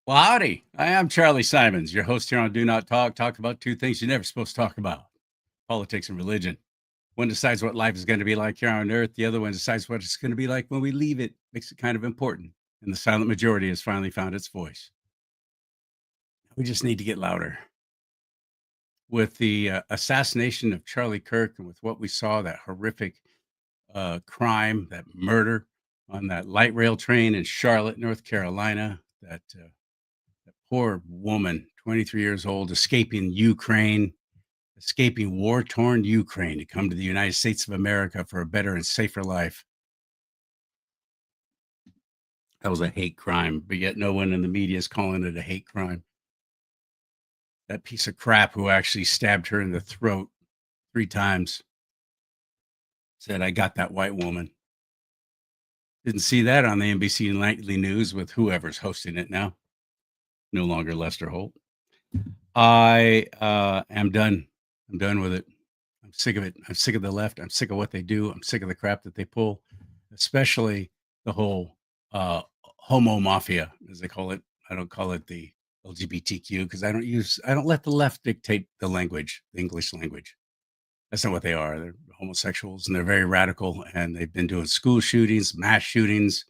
Well, howdy. I am Charlie Simons, your host here on Do Not Talk. Talk about two things you're never supposed to talk about: politics and religion. One decides what life is going to be like here on earth, the other one decides what it's going to be like when we leave it. Makes it kind of important. And the silent majority has finally found its voice. We just need to get louder. With the assassination of Charlie Kirk and with what we saw, that horrific crime, that murder on that light rail train in Charlotte, North Carolina, that poor woman, 23 years old, escaping war torn Ukraine to come to the United States of America for a better and safer life. That was a hate crime, but yet no one in the media is calling it a hate crime. That piece of crap who actually stabbed her in the throat 3 times said, "I got that white woman." Didn't see that on the NBC Nightly News with whoever's hosting it now. No longer Lester Holt. I am done. I'm done with it. I'm sick of it. I'm sick of the left. I'm sick of what they do. I'm sick of the crap that they pull, especially the whole homo mafia, as they call it. I don't call it the LGBTQ because I don't let the left dictate the language, the English language. That's not what they are. They're homosexuals and they're very radical and they've been doing school shootings, mass shootings.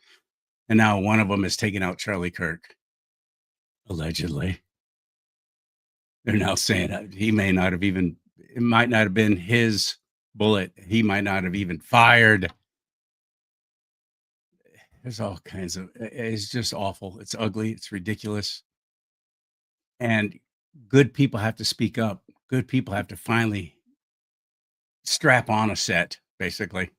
And now one of them is taking out Charlie Kirk, allegedly. They're now saying he may not have even, it might not have been his bullet. He might not have even fired. There's all kinds of, it's just awful. It's ugly. It's ridiculous. And good people have to speak up. Good people have to finally strap on a set, basically,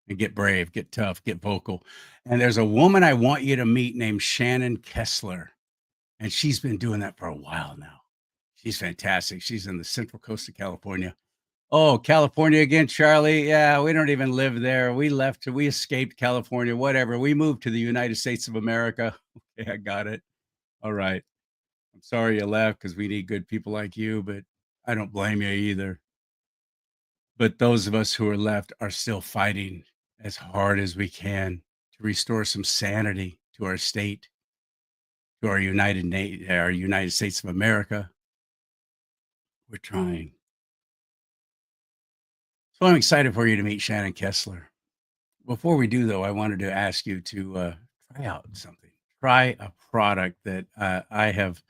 and get brave, get tough, get vocal. And there's a woman I want you to meet named Shannon Kessler. And she's been doing that for a while now. She's fantastic. She's in the Central Coast of California. Oh, California again, Charlie. Yeah, we don't even live there. We escaped California, whatever. We moved to the United States of America. Okay, I got it. All right. I'm sorry you left because we need good people like you, but I don't blame you either. But those of us who are left are still fighting as hard as we can to restore some sanity to our state, to our United States of America. We're trying. So I'm excited for you to meet Shannon Kessler. Before we do, though, I wanted to ask you to try out something. Try a product that I have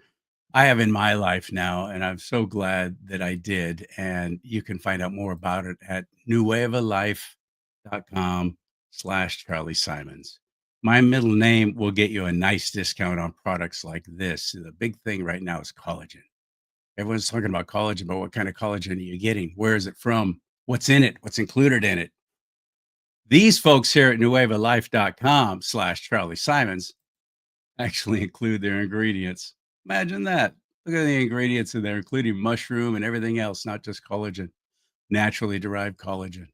in my life now, and I'm so glad that I did. And you can find out more about it at nuevalife.com/Charlie Simons. My middle name will get you a nice discount on products like this. The big thing right now is collagen. Everyone's talking about collagen, but what kind of collagen are you getting? Where is it from? What's in it? What's included in it? These folks here at nuevalife.com/Charlie Simons actually include their ingredients. Imagine that. Look at the ingredients in there, including mushroom and everything else, not just collagen, naturally derived collagen.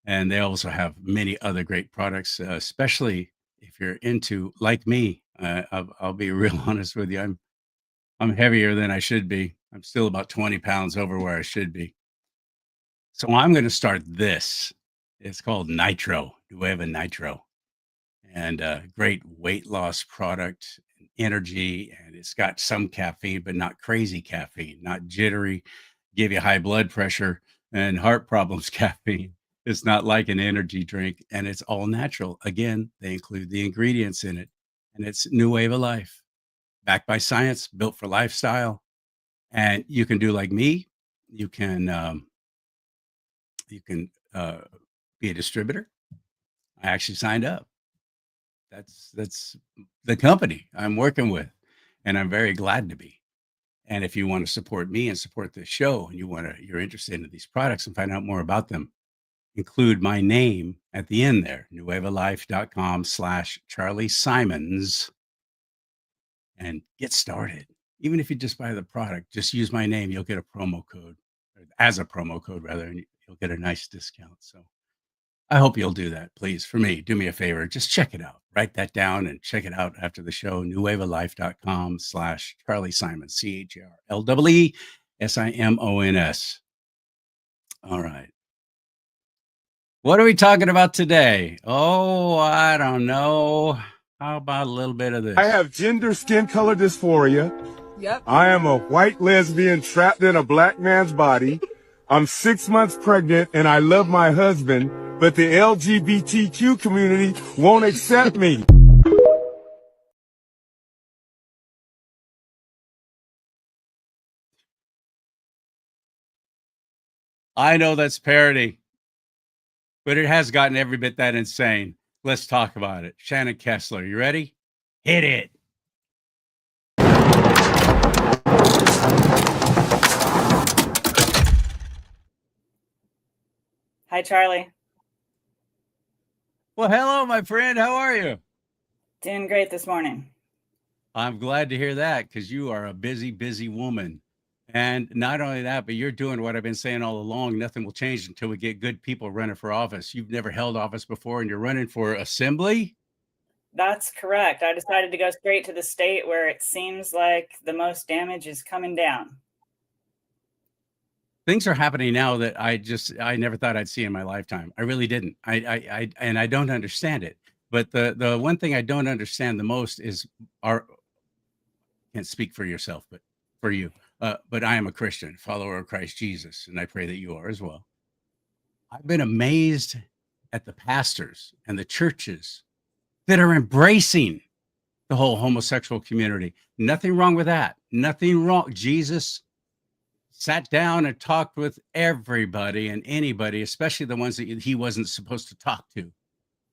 And they also have many other great products, especially if you're into, like me. I'll be real honest with you. I'm heavier than I should be. I'm still about 20 pounds over where I should be. So I'm going to start this. It's called Nitro. Nueva Nitro, and a great weight loss product, and energy, and it's got some caffeine, but not crazy caffeine, not jittery, give you high blood pressure and heart problems caffeine. It's not like an energy drink, and it's all natural. Again, they include the ingredients in it, and it's New Wave of Life, backed by science, built for lifestyle. And you can do like me. You can you can be a distributor. I actually signed up. That's the company I'm working with, and I'm very glad to be. And if you want to support me and support the show, and you're interested in these products and find out more about them, include my name at the end there, nuevalife.com/Charlie Simons, and get started. Even if you just buy the product, just use my name. You'll get a promo code, or as a promo code rather, and you'll get a nice discount. So I hope you'll do that, please. For me, do me a favor. Just check it out. Write that down and check it out after the show. Nuevalife.com/Charlie Simons, CharlieSimons. All right. What are we talking about today? Oh, I don't know. How about a little bit of I this? have gender skin color dysphoria. Yep. I am a white lesbian trapped in a black man's body. I'm 6 months pregnant and I love my husband, but the LGBTQ community won't accept me. I know that's parody, but it has gotten every bit that insane. Let's talk about it. Shannon Kessler, you ready? Hit it. Hi, Charlie. Well, hello, my friend. How are you? Doing great this morning. I'm glad to hear that because you are a busy, busy woman. And not only that, but you're doing what I've been saying all along. Nothing will change until we get good people running for office. You've never held office before and you're running for assembly. That's correct. I decided to go straight to the state where it seems like the most damage is coming down. Things are happening now that I never thought I'd see in my lifetime. I really didn't. And I don't understand it. But the one thing I don't understand the most is our can't speak for yourself, but for you. But I am a Christian, follower of Christ Jesus, and I pray that you are as well. I've been amazed at the pastors and the churches that are embracing the whole homosexual community. Nothing wrong with that. Nothing wrong. Jesus sat down and talked with everybody and anybody, especially the ones that he wasn't supposed to talk to,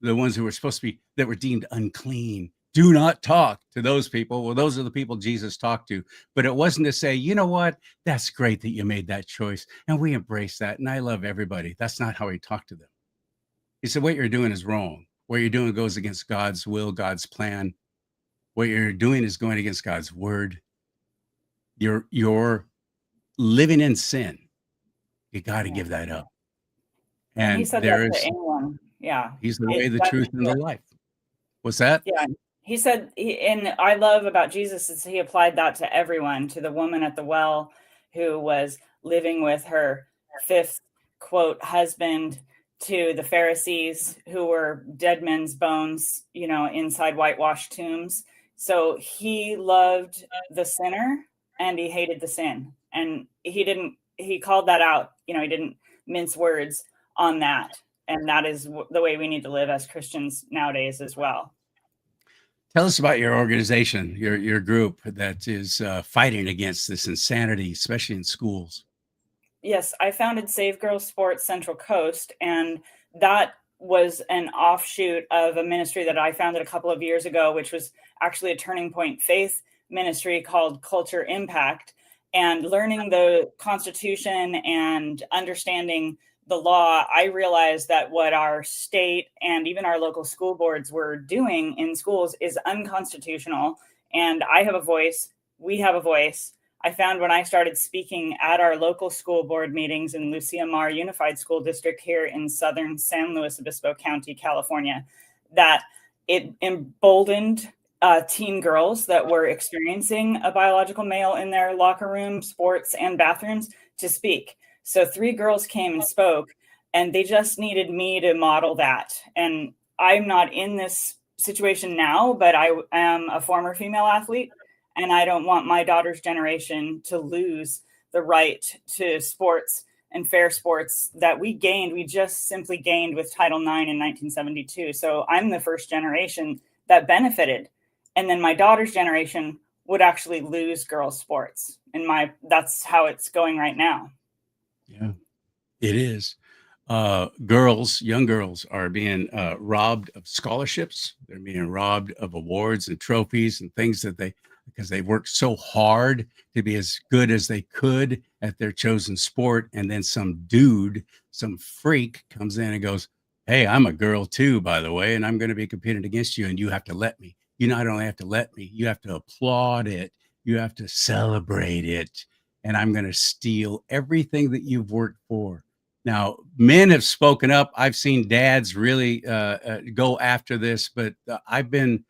the ones who were supposed to be that were deemed unclean. Do not talk to those people. Well, those are the people Jesus talked to. But it wasn't to say, you know what? That's great that you made that choice. And we embrace that. And I love everybody. That's not how he talked to them. He said, what you're doing is wrong. What you're doing goes against God's will, God's plan. What you're doing is going against God's word. You're living in sin. You got to Yeah. give that up. And he And said that to anyone. Yeah. he's the way, the truth, and the life. What's that? Yeah. He said, and I love about Jesus is he applied that to everyone, to the woman at the well who was living with her fifth, quote, husband, to the Pharisees who were dead men's bones, inside whitewashed tombs. So he loved the sinner and he hated the sin. And he called that out. He didn't mince words on that. And that is the way we need to live as Christians nowadays as well. Tell us about your organization, your group that is fighting against this insanity, especially in schools. Yes, I founded Save Girls Sports Central Coast, and that was an offshoot of a ministry that I founded a couple of years ago, which was actually a Turning Point faith ministry called Culture Impact. And learning the Constitution and understanding the law, I realized that what our state and even our local school boards were doing in schools is unconstitutional. And I have a voice. We have a voice. I found when I started speaking at our local school board meetings in Lucia Mar Unified School District here in southern San Luis Obispo County, California, that it emboldened teen girls that were experiencing a biological male in their locker room, sports, and bathrooms to speak. So 3 girls came and spoke, and they just needed me to model that. And I'm not in this situation now, but I am a former female athlete. And I don't want my daughter's generation to lose the right to sports and fair sports that we gained. We just simply gained with Title IX in 1972. So I'm the first generation that benefited. And then my daughter's generation would actually lose girls' sports. And that's how it's going right now. Yeah, it is. Girls, young girls are being robbed of scholarships. They're being robbed of awards and trophies and things because they worked so hard to be as good as they could at their chosen sport. And then some dude, some freak comes in and goes, hey, I'm a girl too, by the way, and I'm going to be competing against you. And you have to let me. You not only have to let me, you have to applaud it. You have to celebrate it. And I'm going to steal everything that you've worked for. Now, men have spoken up. I've seen dads really go after this, but I've been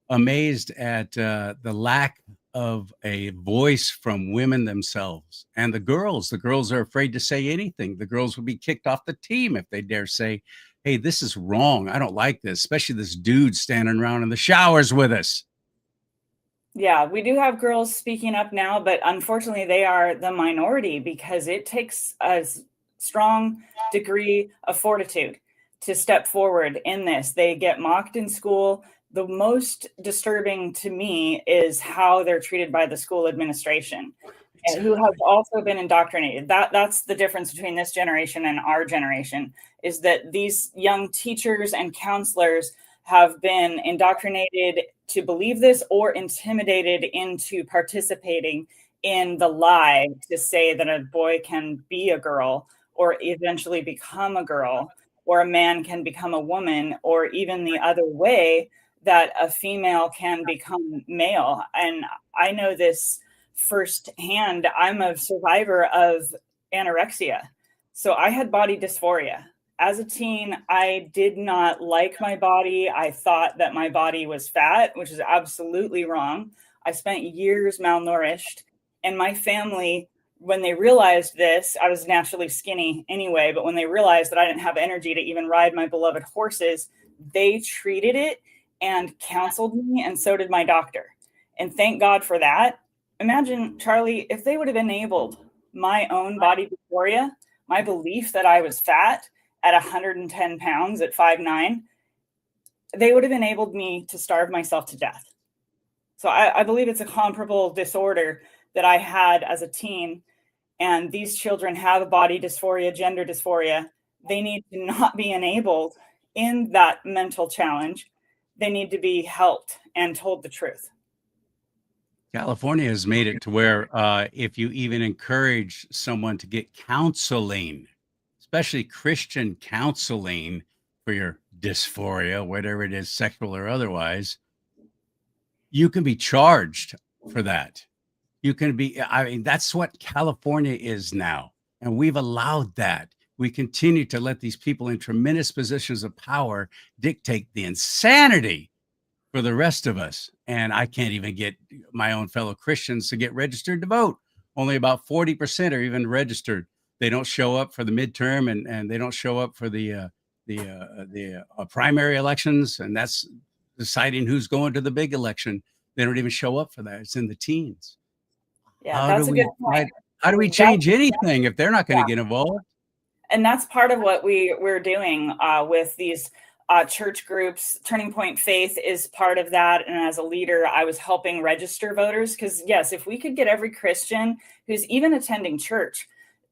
amazed at the lack of a voice from women themselves and the girls. The girls are afraid to say anything. The girls will be kicked off the team if they dare say hey, this is wrong. I don't like this, especially this dude standing around in the showers with us. Yeah, we do have girls speaking up now, but unfortunately, they are the minority because it takes a strong degree of fortitude to step forward in this. They get mocked in school. The most disturbing to me is how they're treated by the school administration, who have Exactly. also been indoctrinated. That's the difference between this generation and our generation, is that these young teachers and counselors have been indoctrinated to believe this or intimidated into participating in the lie to say that a boy can be a girl or eventually become a girl, or a man can become a woman, or even the other way, that a female can become male. And I know this firsthand. I'm a survivor of anorexia. So I had body dysphoria. As a teen, I did not like my body. I thought that my body was fat, which is absolutely wrong. I spent years malnourished. And my family, when they realized this, I was naturally skinny anyway, but when they realized that I didn't have energy to even ride my beloved horses, they treated it and counseled me, and so did my doctor. And thank God for that. Imagine, Charlie, if they would have enabled my own body dysphoria, my belief that I was fat at 110 pounds at 5'9", they would have enabled me to starve myself to death. So I believe it's a comparable disorder that I had as a teen. And these children have body dysphoria, gender dysphoria. They need to not be enabled in that mental challenge. They need to be helped and told the truth. California has made it to where if you even encourage someone to get counseling, especially Christian counseling for your dysphoria, whatever it is, sexual or otherwise, you can be charged for that. You can be, I mean, that's what California is now. And we've allowed that. We continue to let these people in tremendous positions of power dictate the insanity for the rest of us. And I can't even get my own fellow Christians to get registered to vote. Only about 40% are even registered. They don't show up for the midterm, and they don't show up for the primary elections, and that's deciding who's going to the big election. They don't even show up for that. It's in the teens. Yeah, How do that's a we good point. how do we And that's change anything if they're not going to get involved? and that's part of what we're doing with these church groups. Turning Point Faith is part of that, and as a leader, I was helping register voters, because yes, if we could get every Christian who's even attending church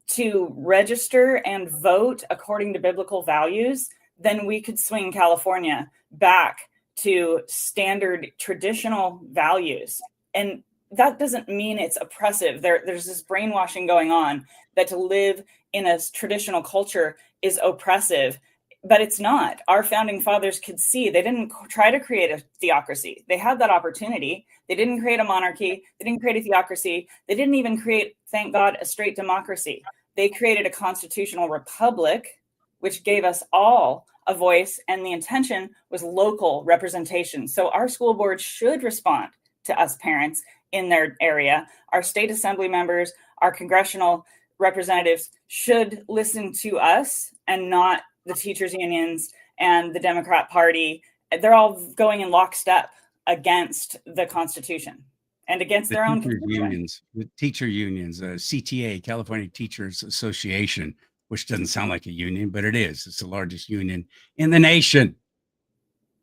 to register and vote according to biblical values, then we could swing California back to standard traditional values. And that doesn't mean it's oppressive. There's this brainwashing going on that to live in a traditional culture is oppressive, but it's not. Our founding fathers could see. They didn't try to create a theocracy. They had that opportunity. They didn't create a monarchy. They didn't create a theocracy. They didn't even create, thank God, a straight democracy. They created a constitutional republic, which gave us all a voice, and the intention was local representation. So our school board should respond to us parents in their area. Our state assembly members, our congressional representatives should listen to us and not the teachers unions and the Democrat Party. They're all going in lockstep against the Constitution and against their own constituents. The teacher unions, CTA, California Teachers Association, which doesn't sound like a union, but it is. It's the largest union in the nation.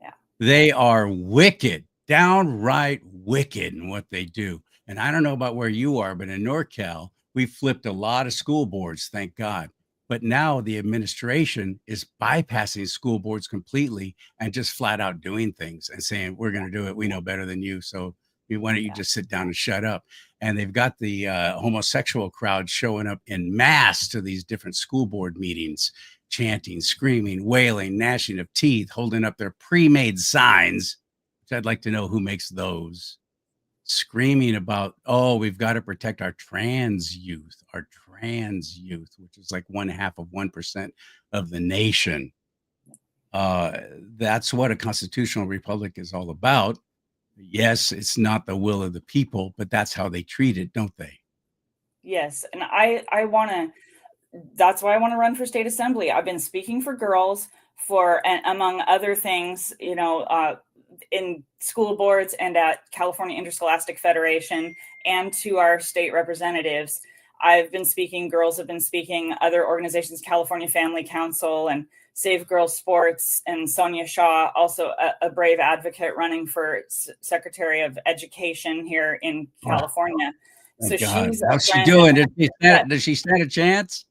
Yeah. They are wicked, downright wicked in what they do. And I don't know about where you are, but in NorCal, we flipped a lot of school boards, thank God. But now the administration is bypassing school boards completely and just flat out doing things and saying, we're going to do it. We know better than you. So why don't you just sit down and shut up? And they've got the homosexual crowd showing up in mass to these different school board meetings, chanting, screaming, wailing, gnashing of teeth, holding up their pre-made signs, which I'd like to know who makes those, screaming about, oh, we've got to protect our trans youth, which is like 0.5% of the nation. That's what a constitutional republic is all about. Yes, it's not the will of the people, but that's how they treat it, don't they? Yes. And I want to, that's why I want to run for state assembly. I've been speaking for girls for, and among other things, in school boards and at California Interscholastic Federation, and to our state representatives. I've been speaking, girls have been speaking, other organizations, California Family Council and Save Girls Sports, and Sonia Shaw, also a brave advocate running for Secretary of Education here in California. Thank So God. she's a How's she friend. doing? Does she stand a chance?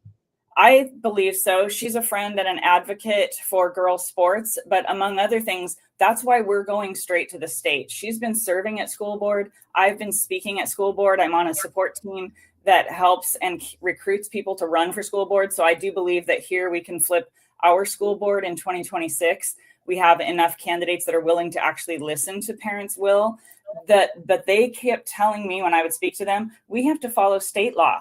I believe so. She's a friend and an advocate for girls' sports, but among other things, that's why we're going straight to the state. She's been serving at school board. I've been speaking at school board. I'm on a support team that helps and recruits people to run for school board. So I do believe that here we can flip our school board in 2026. We have enough candidates that are willing to actually listen to parents' will. But they kept telling me when I would speak to them, we have to follow state law.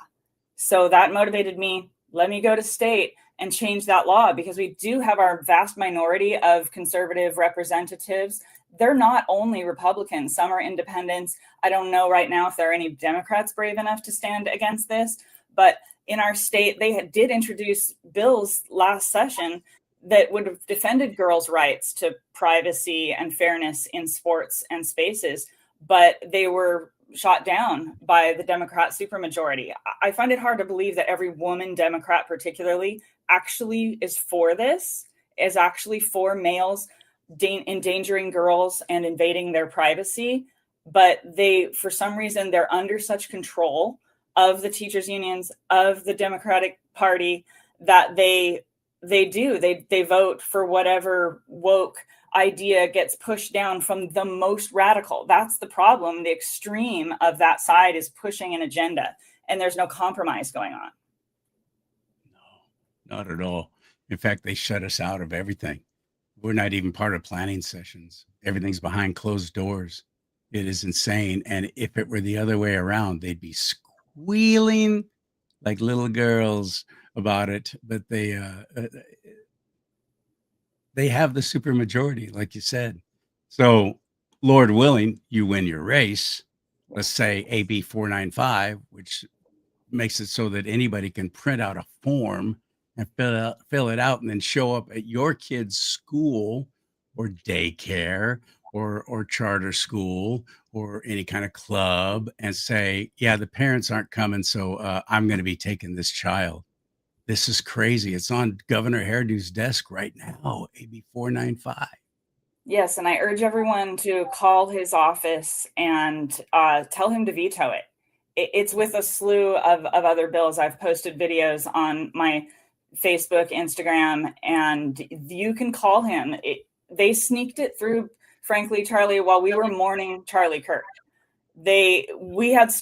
So that motivated me. Let me go to state and change that law, because we do have our vast minority of conservative representatives. They're not only Republicans, some are independents. I don't know right now if there are any Democrats brave enough to stand against this, but in our state, they did introduce bills last session that would have defended girls' rights to privacy and fairness in sports and spaces, but they were shot down by the Democrat supermajority. I find it hard to believe that every woman Democrat particularly actually is for this, is actually for males endangering girls and invading their privacy. But they, for some reason, they're under such control of the teachers unions, of the Democratic Party, that they vote for whatever woke idea gets pushed down from the most radical. That's the problem. The extreme of that side is pushing an agenda, and there's no compromise going on. No, not at all. In fact, they shut us out of everything. We're not even part of planning sessions. Everything's behind closed doors. It is insane. And if it were the other way around, they'd be squealing like little girls about it. But they have the supermajority, like you said. So, Lord willing, you win your race. Let's say AB 495, which makes it so that anybody can print out a form and fill it out and then show up at your kid's school or daycare or charter school or any kind of club and say, yeah, the parents aren't coming, so I'm going to be taking this child. This is crazy. It's on Governor Hairdo's desk right now, AB 495. Yes, and I urge everyone to call his office and tell him to veto it. It's with a slew of other bills. I've posted videos on my Facebook, Instagram, and you can call him. They sneaked it through, frankly, Charlie, while we were mourning Charlie Kirk. We had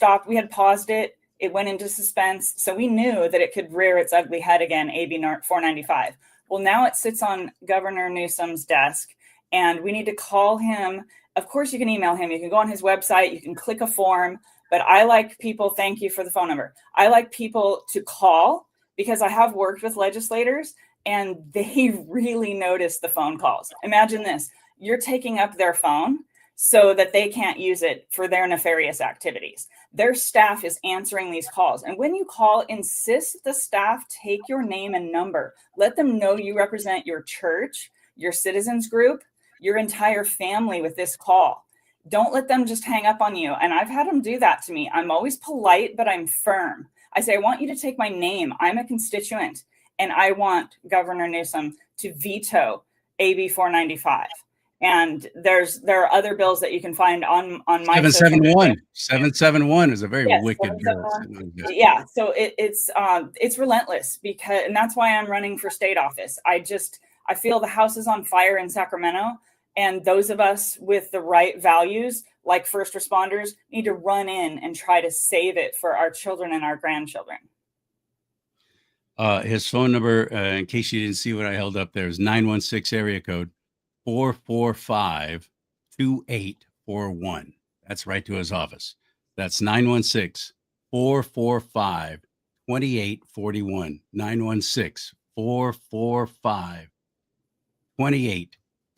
paused it. It went into suspense. So we knew that it could rear its ugly head again, AB 495. Well, now it sits on Governor Newsom's desk, and we need to call him. Of course, you can email him. You can go on his website. You can click a form. But I like people, thank you for the phone number. I like people to call, because I have worked with legislators and they really notice the phone calls. Imagine this. You're taking up their phone so that they can't use it for their nefarious activities. Their staff is answering these calls. And when you call, insist the staff take your name and number. Let them know you represent your church, your citizens group, your entire family with this call. Don't let them just hang up on you. And I've had them do that to me. I'm always polite, but I'm firm. I say, I want you to take my name. I'm a constituent, and I want Governor Newsom to veto AB 495. And there are other bills that you can find on my 771. 771 is a very wicked bill. Yeah, so it's relentless, and that's why I'm running for state office. I feel the house is on fire in Sacramento, and those of us with the right values, like first responders, need to run in and try to save it for our children and our grandchildren. His phone number, in case you didn't see what I held up there, is 916 area code 445-2841. That's right to his office. That's 916-445-2841. 916-445-2841.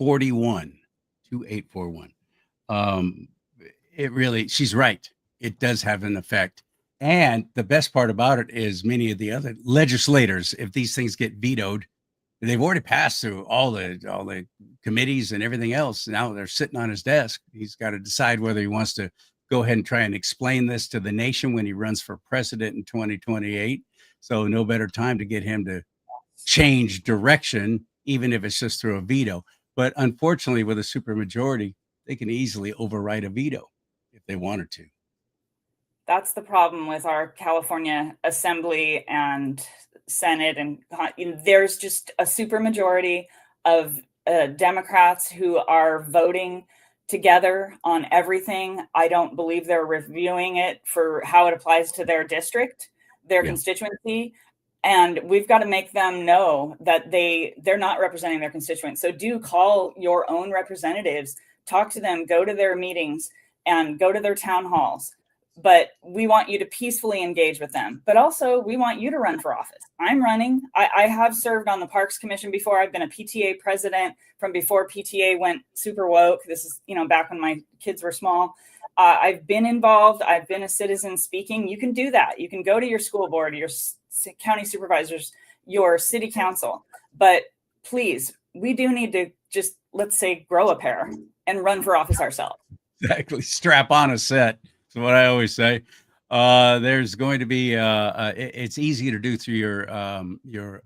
2841. She's right. It does have an effect. And the best part about it is many of the other legislators, if these things get vetoed, They've already passed through all the committees and everything else. Now they're sitting on his desk. He's got to decide whether he wants to go ahead and try and explain this to the nation when he runs for president in 2028. So no better time to get him to change direction, even if it's just through a veto. But unfortunately, with a supermajority, they can easily override a veto if they wanted to. That's the problem with our California Assembly and Senate, and there's just a supermajority of Democrats who are voting together on everything. I don't believe they're reviewing it for how it applies to their district, their constituency. And we've got to make them know that they're not representing their constituents. So do call your own representatives, talk to them, go to their meetings, and go to their town halls. But we want you to peacefully engage with them. But also, we want you to run for office. I'm running. I have served on the Parks Commission before. I've been a PTA president from before PTA went super woke. This is, back when my kids were small. I've been involved. I've been a citizen speaking. You can do that. You can go to your school board, your county supervisors, your city council. But please, we do need to just, let's say, grow a pair and run for office ourselves. Exactly. Strap on a set. That's what I always say. There's going to be, it's easy to do through your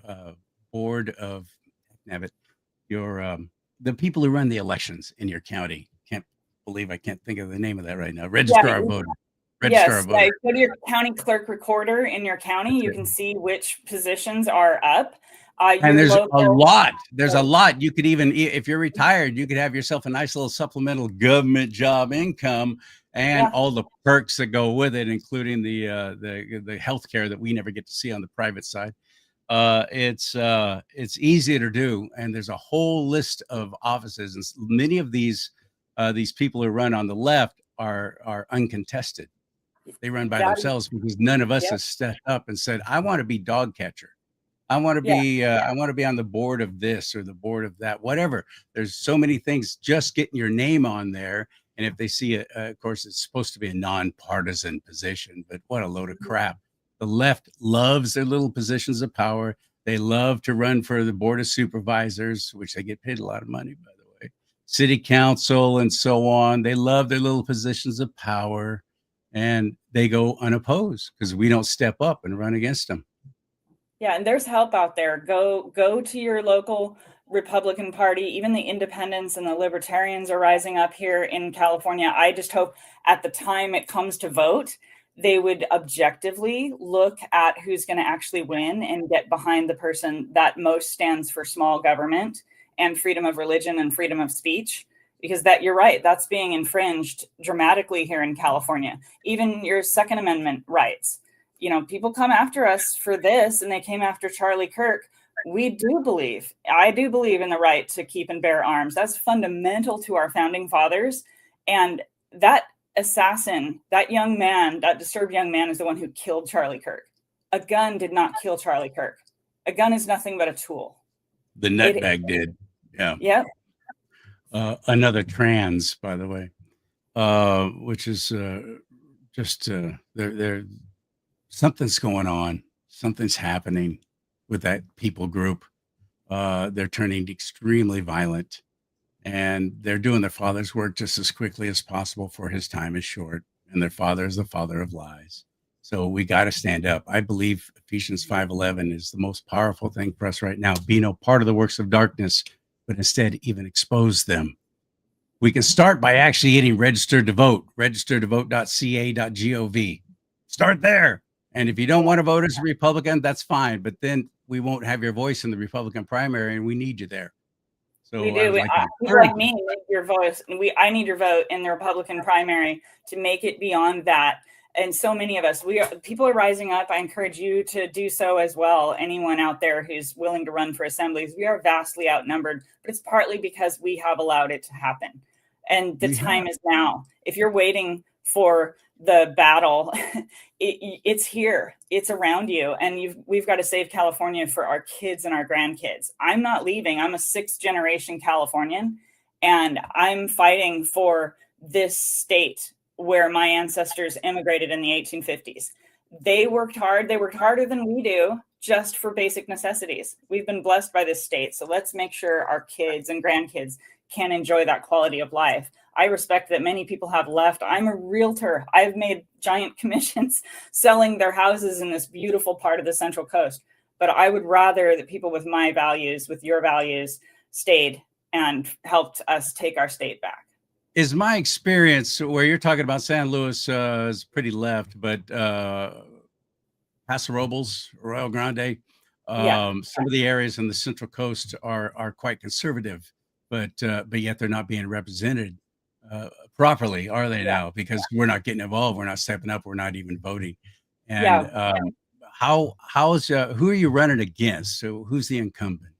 board of, the people who run the elections in your county. Can't believe I can't think of the name of that right now. Registrar of voters. Yes, go to your county clerk recorder in your county. You can see which positions are up. And there's a lot. There's a lot. You could even, if you're retired, you could have yourself a nice little supplemental government job income and all the perks that go with it, including the health care that we never get to see on the private side. It's easy to do, and there's a whole list of offices, and many of these people who run on the left are uncontested. They run by themselves because none of us has stepped up and said, "I want to be dog catcher. I want to be on the board of this or the board of that, whatever." There's so many things. Just getting your name on there, and if they see it, of course, it's supposed to be a nonpartisan position, but what a load of crap. The left loves their little positions of power. They love to run for the board of supervisors, which they get paid a lot of money, by the way, city council, and so on. They love their little positions of power, and they go unopposed because we don't step up and run against them. Yeah, and there's help out there. Go to your local Republican Party. Even the independents and the libertarians are rising up here in California. I just hope at the time it comes to vote, they would objectively look at who's going to actually win and get behind the person that most stands for small government and freedom of religion and freedom of speech. Because you're right, that's being infringed dramatically here in California. Even your Second Amendment rights. People come after us for this, and they came after Charlie Kirk. I do believe in the right to keep and bear arms. That's fundamental to our founding fathers. And that assassin, that young man, that disturbed young man is the one who killed Charlie Kirk. A gun did not kill Charlie Kirk. A gun is nothing but a tool. The nutbag did. Yeah. Yep. Another trans, by the way, which is just they're something's going on. Something's happening with that people group. They're turning extremely violent, and they're doing their father's work just as quickly as possible, for his time is short, and their father is the father of lies. So we got to stand up. I believe Ephesians 5:11 is the most powerful thing for us right now. Be no part of the works of darkness, but instead even expose them. We can start by actually getting registered to vote, registertovote.ca.gov. Start there. And if you don't want to vote as a Republican, that's fine. But then we won't have your voice in the Republican primary, and we need you there. So we do. People like me need your voice. I need your vote in the Republican primary to make it beyond that. And so many of us, people are rising up. I encourage you to do so as well. Anyone out there who's willing to run for assemblies, we are vastly outnumbered, but it's partly because we have allowed it to happen. And the time is now. If you're waiting for the battle, it's here, it's around you, and we've got to save California for our kids and our grandkids. I'm not leaving. I'm a 6th generation Californian, and I'm fighting for this state where my ancestors immigrated in the 1850s. They worked hard. They worked harder than we do just for basic necessities. We've been blessed by this state. So let's make sure our kids and grandkids can enjoy that quality of life. I respect that many people have left. I'm a realtor. I've made giant commissions selling their houses in this beautiful part of the Central Coast. But I would rather that people with my values, with your values, stayed and helped us take our state back. Is my experience where you're talking about San Luis is pretty left, but Paso Robles, Arroyo Grande, Yeah. some of the areas in the Central Coast are quite conservative, but yet they're not being represented properly, are they Yeah. now? Because we're not getting involved, we're not stepping up, we're not even voting. And Yeah. how is who are you running against? So who's the incumbent?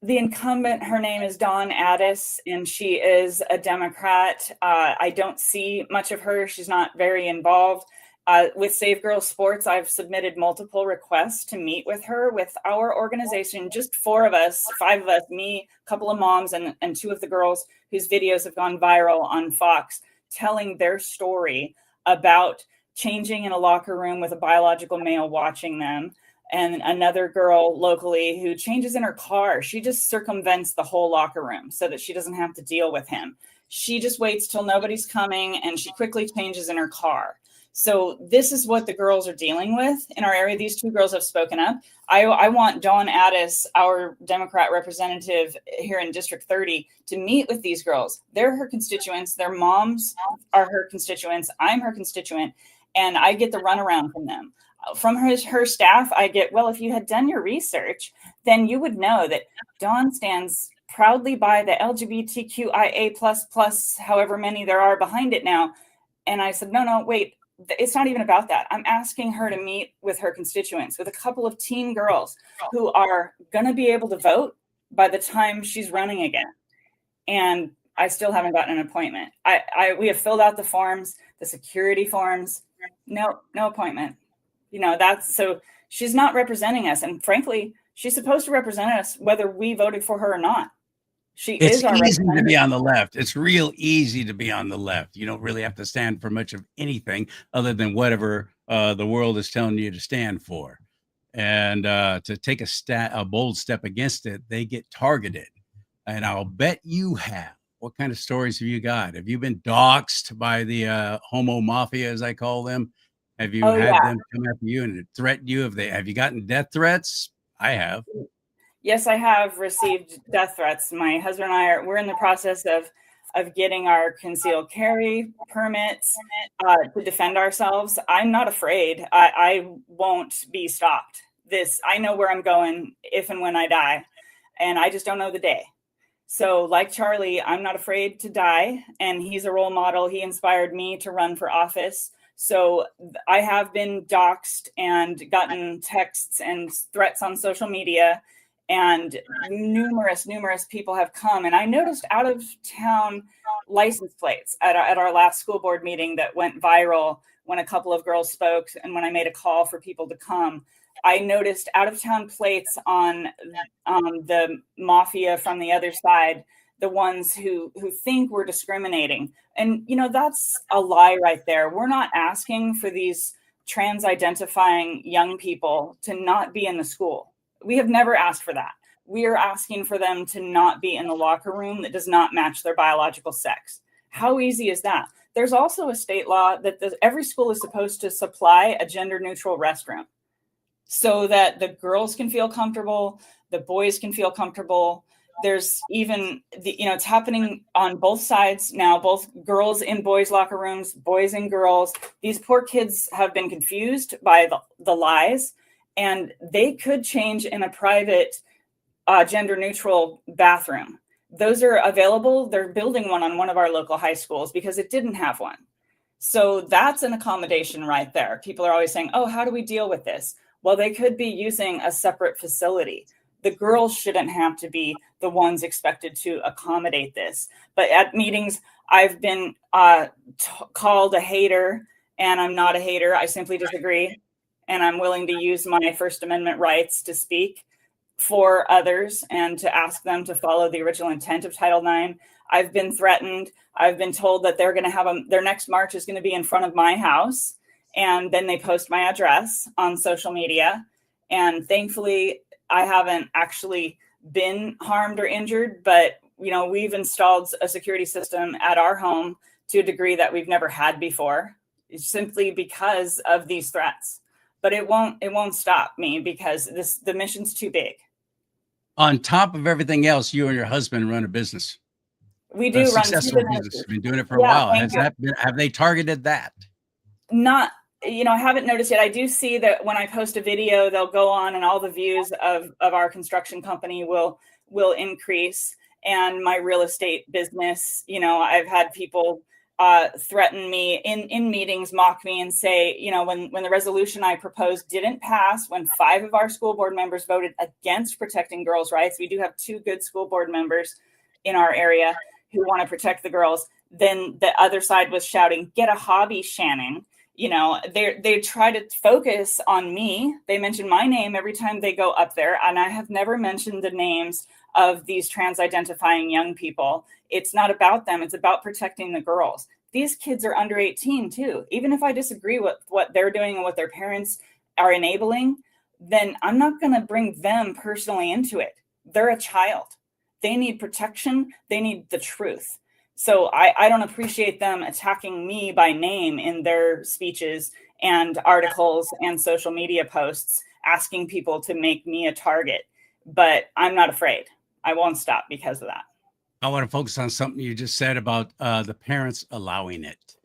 The incumbent, her name is Dawn Addis, and she is a Democrat. I don't see much of her. She's not very involved. With Save Girls Sports, I've submitted multiple requests to meet with her, with our organization, just 4 of us, 5 of us, me, a couple of moms, and 2 of the girls whose videos have gone viral on Fox, telling their story about changing in a locker room with a biological male watching them. And another girl locally who changes in her car. She just circumvents the whole locker room so that she doesn't have to deal with him. She just waits till nobody's coming and she quickly changes in her car. So this is what the girls are dealing with in our area. These 2 girls have spoken up. I want Dawn Addis, our Democrat representative here in District 30, to meet with these girls. They're her constituents. Their moms are her constituents. I'm her constituent. And I get the runaround from them. From her staff, I get, well, if you had done your research, then you would know that Dawn stands proudly by the LGBTQIA++, however many there are behind it now. And I said, no, wait, it's not even about that. I'm asking her to meet with her constituents, with a couple of teen girls who are going to be able to vote by the time she's running again. And I still haven't gotten an appointment. We have filled out the forms, the security forms, no appointment. That's so she's not representing us. And frankly, she's supposed to represent us whether we voted for her or not. It's easy to be on the left. It's real easy to be on the left. You don't really have to stand for much of anything other than whatever the world is telling you to stand for. And to take a bold step against it, they get targeted. And I'll bet you have. What kind of stories have you got? Have you been doxxed by the homo mafia, as I call them? Have you had them come after you and threaten you? Have you gotten death threats? I have. Yes, I have received death threats. My husband and we're in the process of getting our concealed carry permits to defend ourselves. I'm not afraid. I won't be stopped. I know where I'm going if and when I die, and I just don't know the day. So like Charlie, I'm not afraid to die, and he's a role model. He inspired me to run for office. So I have been doxxed and gotten texts and threats on social media, and numerous people have come. And I noticed out of town license plates at our last school board meeting that went viral when a couple of girls spoke and when I made a call for people to come. I noticed out of town plates on the mafia from the other side, the ones who think we're discriminating. And, that's a lie right there. We're not asking for these trans identifying young people to not be in the school. We have never asked for that. We are asking for them to not be in the locker room that does not match their biological sex. How easy is that? There's also a state law that every school is supposed to supply a gender neutral restroom so that the girls can feel comfortable, the boys can feel comfortable. There's even, it's happening on both sides now, both girls in boys' locker rooms, boys and girls. These poor kids have been confused by the lies, and they could change in a private gender neutral bathroom. Those are available. They're building one on one of our local high schools because it didn't have one. So that's an accommodation right there. People are always saying, oh, how do we deal with this? Well, they could be using a separate facility. The girls shouldn't have to be the ones expected to accommodate this. But at meetings, I've been called a hater, and I'm not a hater. I simply disagree. And I'm willing to use my First Amendment rights to speak for others and to ask them to follow the original intent of Title IX. I've been threatened. I've been told that they're going to have their next march is going to be in front of my house. And then they post my address on social media. And thankfully, I haven't actually been harmed or injured, but we've installed a security system at our home to a degree that we've never had before, simply because of these threats. But it won't stop me, because the mission's too big. On top of everything else, you and your husband run a business, We a do run two successful business. businesses. You've been doing it for a Yeah, while. thank you. Have they targeted that? Not, I haven't noticed yet. I do see that when I post a video, they'll go on and all the views of our construction company will increase. And my real estate business, I've had people threaten me in meetings, mock me, and say, when the resolution I proposed didn't pass, when 5 of our school board members voted against protecting girls' rights, we do have 2 good school board members in our area who want to protect the girls. Then the other side was shouting, "Get a hobby, Shannon." They try to focus on me. They mention my name every time they go up there, and I have never mentioned the names of these trans identifying young people. It's not about them. It's about protecting the girls. These kids are under 18 too. Even if I disagree with what they're doing and what their parents are enabling, then I'm not going to bring them personally into it. They're a child. They need protection. They need the truth. So I don't appreciate them attacking me by name in their speeches and articles and social media posts, asking people to make me a target. But I'm not afraid. I won't stop because of that. I want to focus on something you just said about the parents allowing it.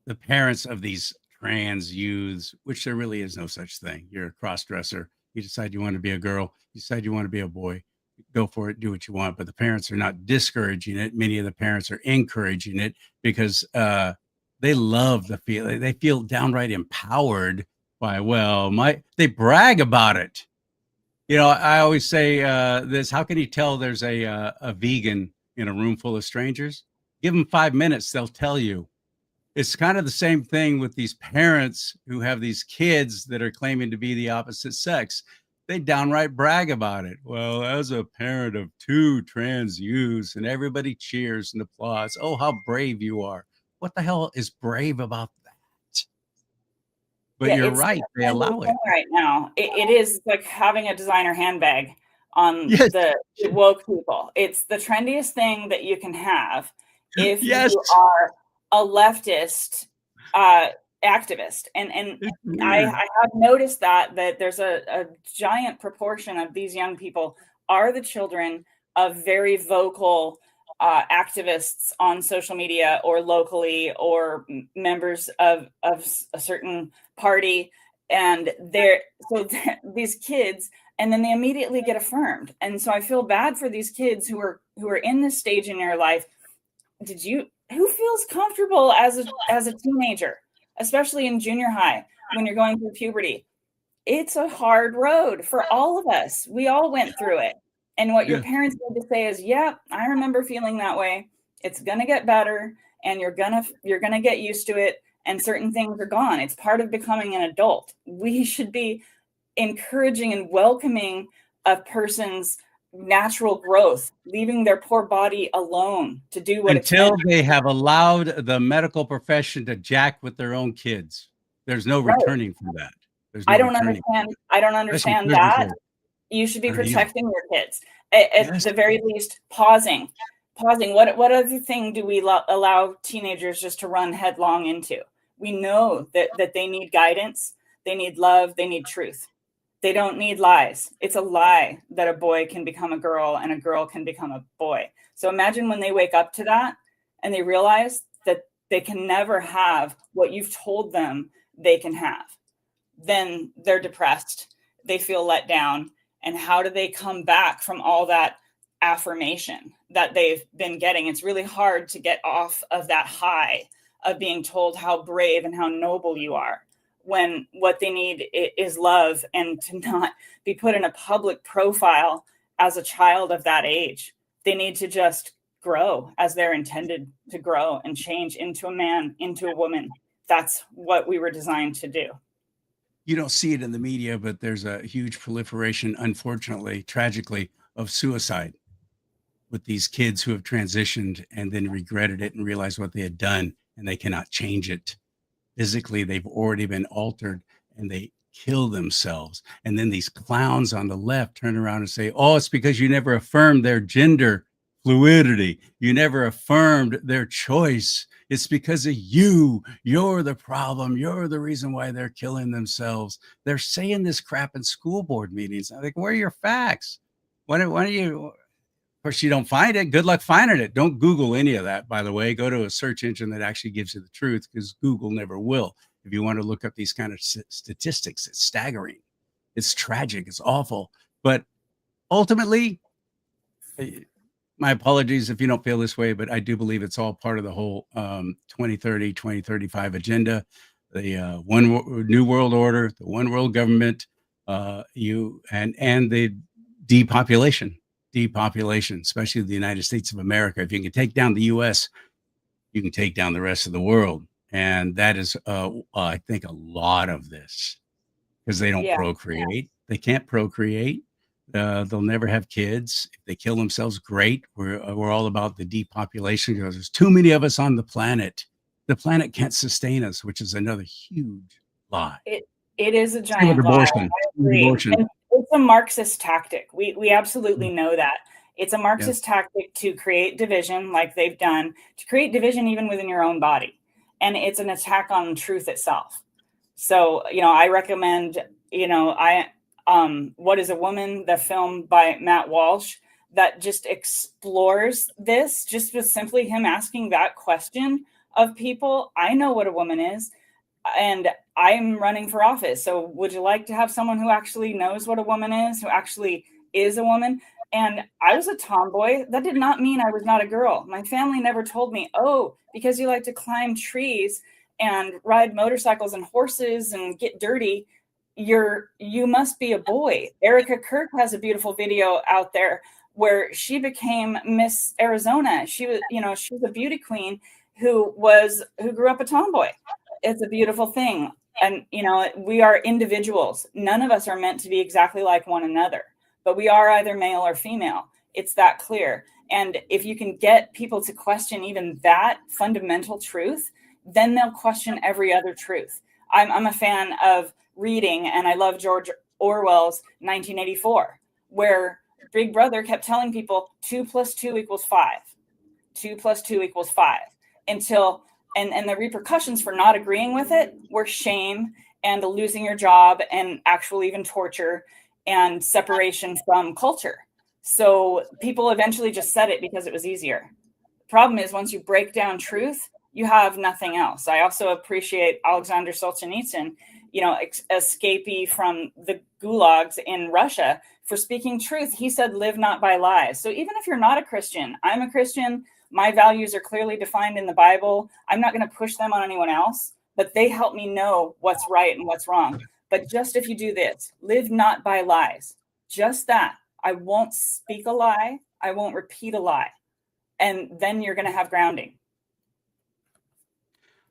The parents of these trans youths, which there really is no such thing. You're a cross-dresser. You decide you want to be a girl. You decide you want to be a boy. Go for it. Do what you want. But the parents are not discouraging it. Many of the parents are encouraging it because they love the feeling. They feel downright empowered by, they brag about it. I always say this: how can you tell there's a vegan in a room full of strangers? Give them 5 minutes; they'll tell you. It's kind of the same thing with these parents who have these kids that are claiming to be the opposite sex. They downright brag about it. Well, as a parent of 2 trans youths, and everybody cheers and applauds. Oh, how brave you are! What the hell is brave about that? But Yeah, you're it's right; they trendy allow it. thing right now. It is like having a designer handbag on Yes, the woke people. It's the trendiest thing that you can have if yes. you are a leftist activist. And It's I weird. have noticed that there's a giant proportion of these young people are the children of very vocal activists on social media or locally, or members of a certain party, and these kids, and then they immediately get affirmed. And so I feel bad for these kids who are in this stage in their life. Who feels comfortable as a teenager, especially in junior high, when you're going through puberty? It's a hard road for all of us. We all went through it. And what your Yeah. parents need to say is, "Yeah, I remember feeling that way. It's going to get better, and you're going to get used to it, and certain things are gone. It's part of becoming an adult." We should be encouraging and welcoming a person's natural growth, leaving their poor body alone to do what it's Until meant. they have allowed the medical profession to jack with their own kids. There's no Right. returning from that. There's no returning from that, I don't especially understand prison that. kids. You should be I don't either. protecting your kids. At Yes. the very least, pausing. What other thing do we allow teenagers just to run headlong into? We know that they need guidance, they need love, they need truth. They don't need lies. It's a lie that a boy can become a girl and a girl can become a boy. So imagine when they wake up to that and they realize that they can never have what you've told them they can have. Then they're depressed. They feel let down. And how do they come back from all that affirmation that they've been getting? It's really hard to get off of that high of being told how brave and how noble you are, when what they need is love, and to not be put in a public profile as a child of that age. They need to just grow as they're intended to grow and change into a man, into a woman. That's what we were designed to do. You don't see it in the media, but there's a huge proliferation, unfortunately, tragically, of suicide with these kids who have transitioned and then regretted it and realized what they had done, and they cannot change it. Physically, they've already been altered, and they kill themselves. And then these clowns on the left turn around and say, oh, it's because you never affirmed their gender fluidity. You never affirmed their choice. It's because of you. You're the problem. You're the reason why they're killing themselves. They're saying this crap in school board meetings. I think, where are your facts? Why don't you? Of course, you don't find it. Good luck finding it. Don't Google any of that, by the way. Go to a search engine that actually gives you the truth, because Google never will. If you want to look up these kind of statistics, it's staggering. It's tragic. It's awful. But ultimately, my apologies if you don't feel this way, but I do believe it's all part of the whole 2030, 2035 agenda, the new world order, the one world government, and the depopulation, especially the United States of America. If you can take down the U.S., you can take down the rest of the world. And that is, I think, a lot of this, because they don't procreate. They can't procreate. They'll never have kids. If they kill themselves, great. We're all about the depopulation, because there's too many of us on the planet. The planet can't sustain us, which is another huge lie. It is a Same with giant lie. abortion. I agree. And it's a Marxist tactic. We absolutely know that. It's a Marxist tactic to create division, like they've done, to create division even within your own body. And it's an attack on truth itself. So, I recommend, What is a Woman, the film by Matt Walsh, that just explores this, just with simply him asking that question of people. I know what a woman is, and I'm running for office. So would you like to have someone who actually knows what a woman is, who actually is a woman? And I was a tomboy. That did not mean I was not a girl. My family never told me, oh, because you like to climb trees and ride motorcycles and horses and get dirty, you must be a boy. Erica Kirk has a beautiful video out there where she became Miss Arizona. She was, she's a beauty queen who grew up a tomboy. It's a beautiful thing. And, we are individuals. None of us are meant to be exactly like one another, but we are either male or female. It's that clear. And if you can get people to question even that fundamental truth, then they'll question every other truth. I'm a fan of reading, and I love George Orwell's 1984, where Big Brother kept telling people 2 + 2 = 5. 2 + 2 = 5 until, and the repercussions for not agreeing with it were shame and losing your job and actual even torture and separation from culture. So people eventually just said it because it was easier. The problem is, once you break down truth, you have nothing else. I also appreciate Alexander Solzhenitsyn, escapee from the gulags in Russia, for speaking truth. He said, live not by lies. So even if you're not a Christian, I'm a Christian. My values are clearly defined in the Bible. I'm not going to push them on anyone else, but they help me know what's right and what's wrong. But just if you do this, live not by lies, just that. I won't speak a lie. I won't repeat a lie. And then you're going to have grounding.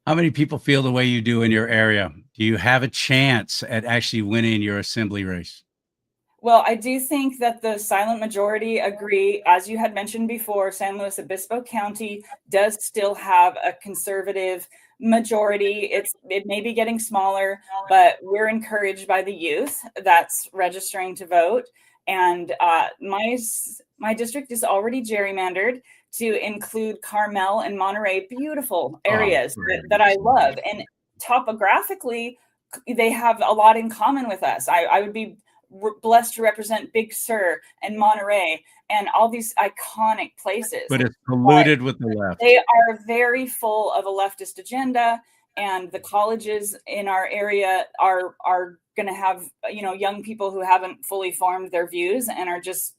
How many people feel the way you do in your area? Do you have a chance at actually winning your assembly race? Well, I do think that the silent majority agree. As you had mentioned before, San Luis Obispo County does still have a conservative majority. It may be getting smaller, but we're encouraged by the youth that's registering to vote. And my district is already gerrymandered to include Carmel and Monterey, beautiful areas that I love. And topographically, they have a lot in common with us. I would be blessed to represent Big Sur and Monterey and all these iconic places. But it's polluted with the left. They are very full of a leftist agenda, and the colleges in our area are going to have, young people who haven't fully formed their views and are just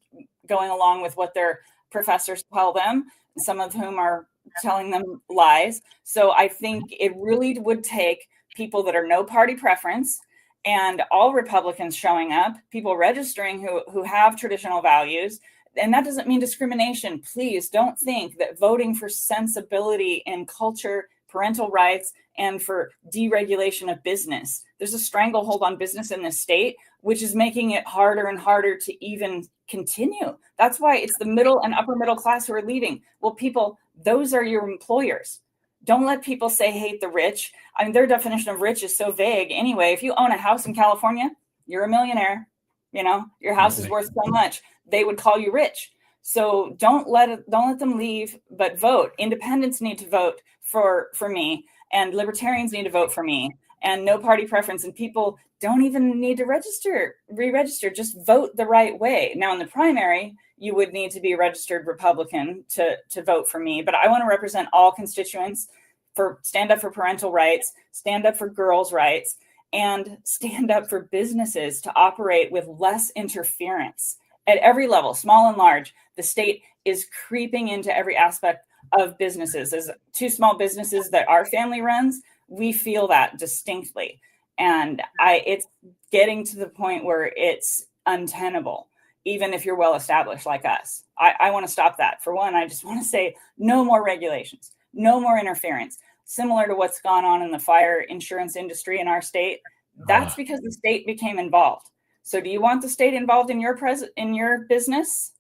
going along with what their professors tell them, some of whom are telling them lies. So I think it really would take people that are no party preference and all Republicans showing up, people registering who have traditional values. And that doesn't mean discrimination. Please don't think that voting for sensibility and culture, parental rights, and for deregulation of business. There's a stranglehold on business in this state, which is making it harder and harder to even continue. That's why it's the middle and upper middle class who are leaving. Well, people, those are your employers. Don't let people say hate the rich. I mean, their definition of rich is so vague. Anyway, if you own a house in California, you're a millionaire. You know, your house is Absolutely. worth so much, they would call you rich. So don't let them leave, but vote. Independents need to vote for me, and libertarians need to vote for me, and no party preference. And people don't even need to re-register. Just vote the right way. Now, in the primary, you would need to be a registered Republican to vote for me. But I want to represent all constituents, for stand up for parental rights, stand up for girls' rights, and stand up for businesses to operate with less interference at every level, small and large. The state is creeping into every aspect of businesses. As two small businesses that our family runs, we feel that distinctly. And it's getting to the point where it's untenable, even if you're well established like us. I want to stop that. For one, I just want to say no more regulations, no more interference. Similar to what's gone on in the fire insurance industry in our state, that's because the state became involved. So do you want the state involved in your business?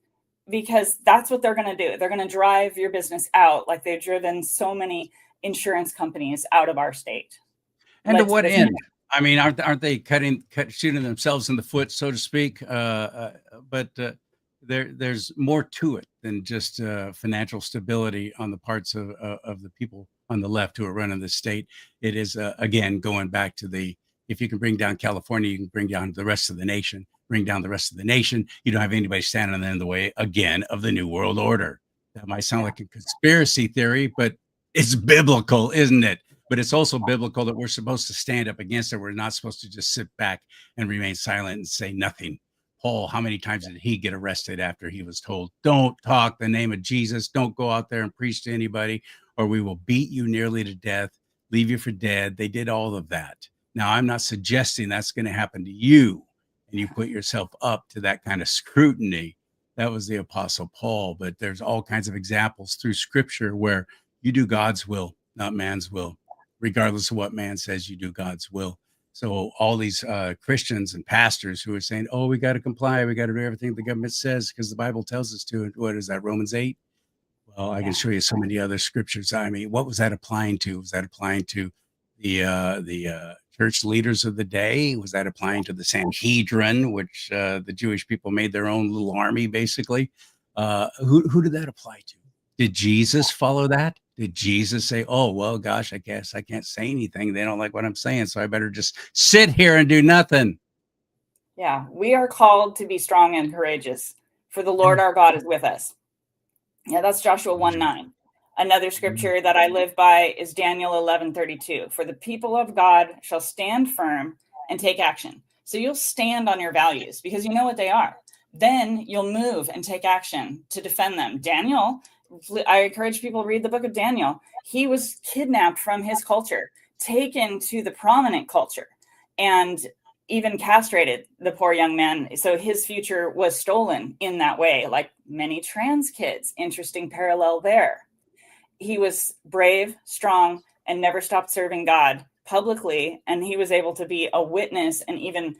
Because that's what they're going to do. They're going to drive your business out, like they've driven so many insurance companies out of our state. And to Led to what this. end? I mean, aren't they shooting themselves in the foot, so to speak? But there's more to it than just financial stability on the parts of the people on the left who are running the state. It is again going back to the, if you can bring down California, you can bring down the rest of the nation. Bring down the rest of the nation. You don't have anybody standing in the way again of the New World Order. That might sound like a conspiracy theory, but it's biblical, isn't it? But it's also biblical that we're supposed to stand up against it. We're not supposed to just sit back and remain silent and say nothing. Paul, how many times did he get arrested after he was told, don't talk the name of Jesus, don't go out there and preach to anybody, or we will beat you nearly to death, leave you for dead? They did all of that. Now, I'm not suggesting that's going to happen to you, and you put yourself up to that kind of scrutiny. That was the Apostle Paul, but there's all kinds of examples through Scripture where you do God's will, not man's will. Regardless of what man says, you do God's will. So all these Christians and pastors who are saying, oh, we got to comply, we got to do everything the government says because the Bible tells us to. What is that, Romans 8? Well, I can show you so many other scriptures. I mean, what was that applying to? Was that applying to the church leaders of the day? Was that applying to the Sanhedrin, which the Jewish people made their own little army, basically? Who did that apply to? Did Jesus follow that? Did Jesus say, oh, well, gosh, I guess I can't say anything. They don't like what I'm saying, so I better just sit here and do nothing? Yeah, we are called to be strong and courageous, for the Lord our God is with us. Yeah, that's Joshua 1:9. Another scripture that I live by is Daniel 11:32. For the people of God shall stand firm and take action. So you'll stand on your values because you know what they are. Then you'll move and take action to defend them. Daniel, I encourage people to read the book of Daniel. He was kidnapped from his culture, taken to the prominent culture, and even castrated, the poor young man. So his future was stolen in that way, like many trans kids. Interesting parallel there. He was brave, strong, and never stopped serving God publicly. And he was able to be a witness and even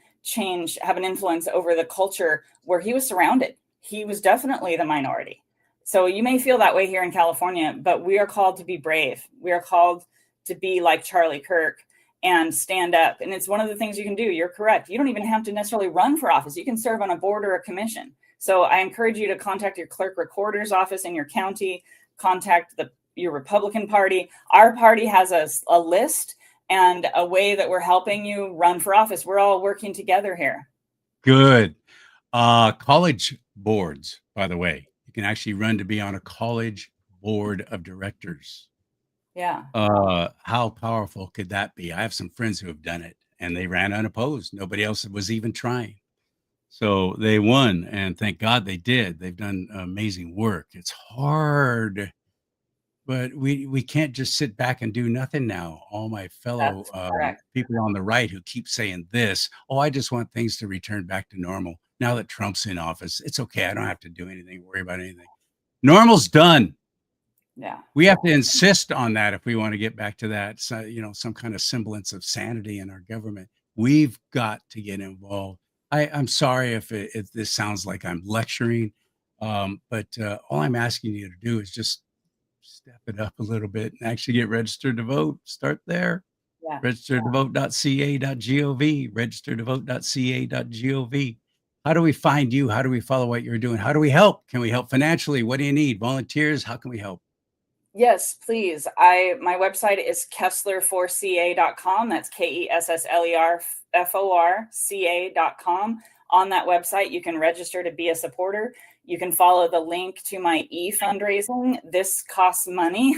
have an influence over the culture where he was surrounded. He was definitely the minority. So you may feel that way here in California, but we are called to be brave. We are called to be like Charlie Kirk and stand up. And it's one of the things you can do. You're correct. You don't even have to necessarily run for office. You can serve on a board or a commission. So I encourage you to contact your clerk recorder's office in your county, contact your Republican Party. Our party has a list and a way that we're helping you run for office. We're all working together here. Good. College boards, by the way, you can actually run to be on a college board of directors. Yeah. How powerful could that be? I have some friends who have done it and they ran unopposed. Nobody else was even trying. So they won, and thank God they did. They've done amazing work. It's hard, but we can't just sit back and do nothing now. All my fellow people on the right who keep saying this, oh, I just want things to return back to normal. Now that Trump's in office, it's okay. I don't have to do anything, worry about anything. Normal's done. Yeah. We have to insist on that if we want to get back to that, some kind of semblance of sanity in our government. We've got to get involved. I'm sorry if this sounds like I'm lecturing, but all I'm asking you to do is just step it up a little bit and actually get registered to vote. Start there. Yeah. Registertovote.ca.gov, registertovote.ca.gov. How do we find you? How do we follow what you're doing? How do we help? Can we help financially? What do you need? Volunteers? How can we help? Yes, please. My website is kessler4ca.com. That's KESSLERFORCA.com. On that website, you can register to be a supporter. You can follow the link to my e-fundraising. This costs money.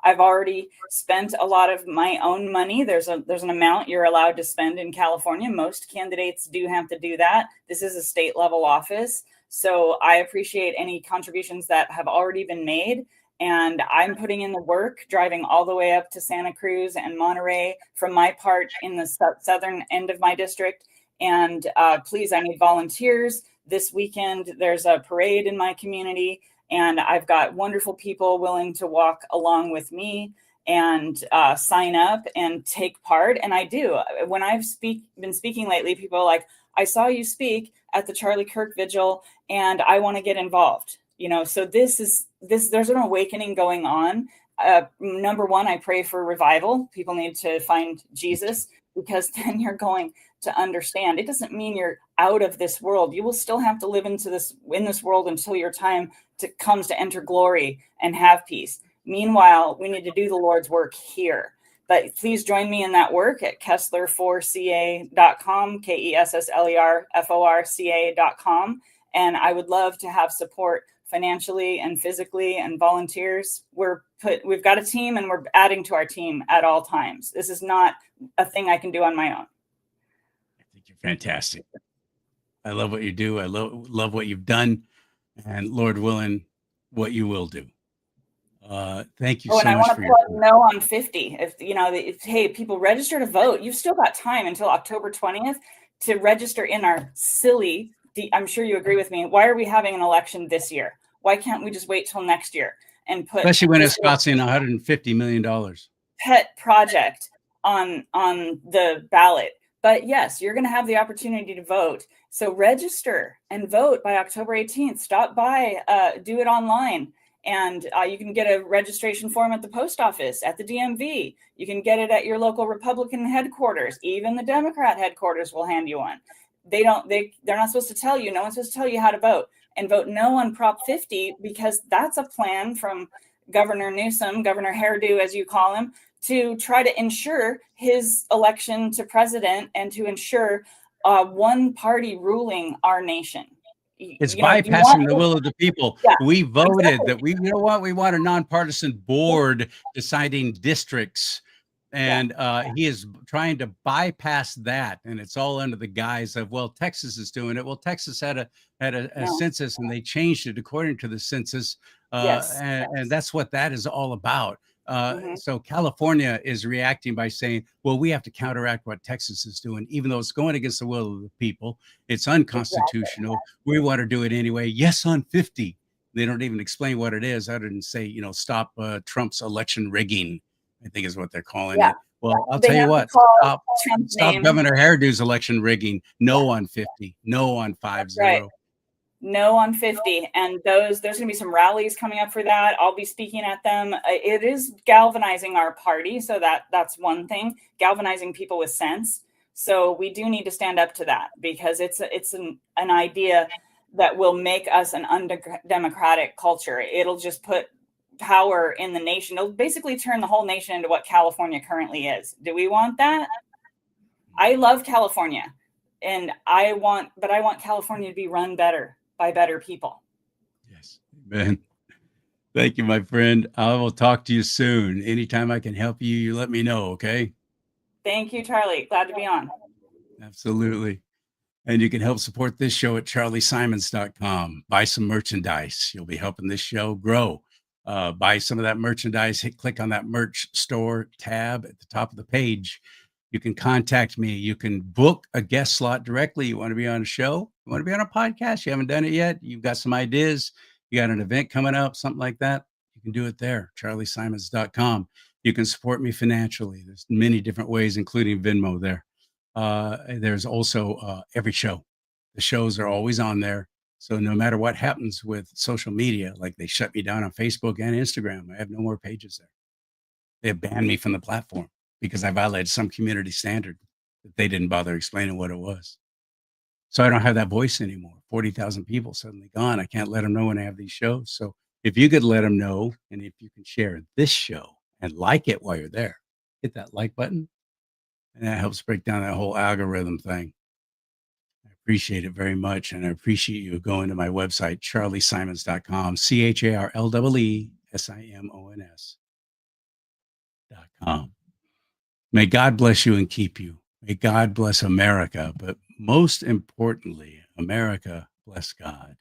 I've already spent a lot of my own money. There's an amount you're allowed to spend in California. Most candidates do have to do that. This is a state level office. So I appreciate any contributions that have already been made. And I'm putting in the work, driving all the way up to Santa Cruz and Monterey from my part in the southern end of my district. And please, I need volunteers. This weekend, there's a parade in my community, and I've got wonderful people willing to walk along with me and sign up and take part. And I do. When I've been speaking lately, people are like, I saw you speak at the Charlie Kirk Vigil, and I want to get involved. So there's an awakening going on. Number one, I pray for revival. People need to find Jesus, because then you're going to understand. It doesn't mean you're out of this world. You will still have to live in this world until your time comes to enter glory and have peace. Meanwhile, we need to do the Lord's work here. But please join me in that work at kessler4ca.com, KESSLERFORCA.com. And I would love to have support financially and physically and volunteers. We've got a team, and we're adding to our team at all times. This is not a thing I can do on my own. I think you're fantastic. I love what you do. I love what you've done, and Lord willing, what you will do. Thank you so much. And I want to plug No on 50. Hey, people, register to vote. You've still got time until October 20th to register in our silly, I'm sure you agree with me. Why are we having an election this year? Why can't we just wait till next year and put, especially when it's costing $150 million pet project on the ballot? But yes, you're going to have the opportunity to vote. So register and vote by October 18th. Stop by, do it online. And you can get a registration form at the post office, at the DMV. You can get it at your local Republican headquarters. Even the Democrat headquarters will hand you one. They're not supposed to tell you. No one's supposed to tell you how to vote. And vote no on Prop 50, because that's a plan from Governor Newsom, Governor Hairdo, as you call him, to try to ensure his election to president and to ensure one party ruling our nation. It's bypassing the will of the people. Yeah, we voted that we want a nonpartisan board deciding districts. And he is trying to bypass that, and it's all under the guise of, well, Texas is doing it. Well, Texas had a census, and they changed it according to the census, and that's what that is all about. So California is reacting by saying, well, we have to counteract what Texas is doing, even though it's going against the will of the people. It's unconstitutional. We want to do it anyway. Yes, on 50. They don't even explain what it is, other than say, stop Trump's election rigging, I think is what they're calling it. Well, I'll tell you what, stop Governor Hairdo's election rigging. No on 50, no on 50. Right. No on 50. And there's going to be some rallies coming up for that. I'll be speaking at them. It is galvanizing our party. So that's one thing, galvanizing people with sense. So we do need to stand up to that, because it's an idea that will make us an undemocratic culture. It'll just put power in the nation. It'll basically turn the whole nation into what California currently is. Do we want that? I love California, and I want California to be run better by better people. Yes, amen. Thank you, my friend. I will talk to you soon. Anytime I can help you, you let me know, okay? Thank you, Charlie. Glad to be on. Absolutely. And you can help support this show at charliesimons.com. Buy some merchandise. You'll be helping this show grow. Buy some of that merchandise. Click on that merch store tab at the top of the page. You can contact me. You can book a guest slot directly. You want to be on a show? You want to be on a podcast? You haven't done it yet? You've got some ideas? You got an event coming up, something like that? You can do it there, charliesimons.com. You can support me financially. There's many different ways, including Venmo there. There's also every show. The shows are always on there. So no matter what happens with social media, like they shut me down on Facebook and Instagram, I have no more pages there. They have banned me from the platform because I violated some community standard that they didn't bother explaining what it was. So I don't have that voice anymore. 40,000 people suddenly gone. I can't let them know when I have these shows. So if you could let them know, and if you can share this show and like it while you're there, hit that like button, and that helps break down that whole algorithm thing. I appreciate it very much. And I appreciate you going to my website, charliesimons.com, CharlieSimons.com. May God bless you and keep you. May God bless America. But most importantly, America bless God.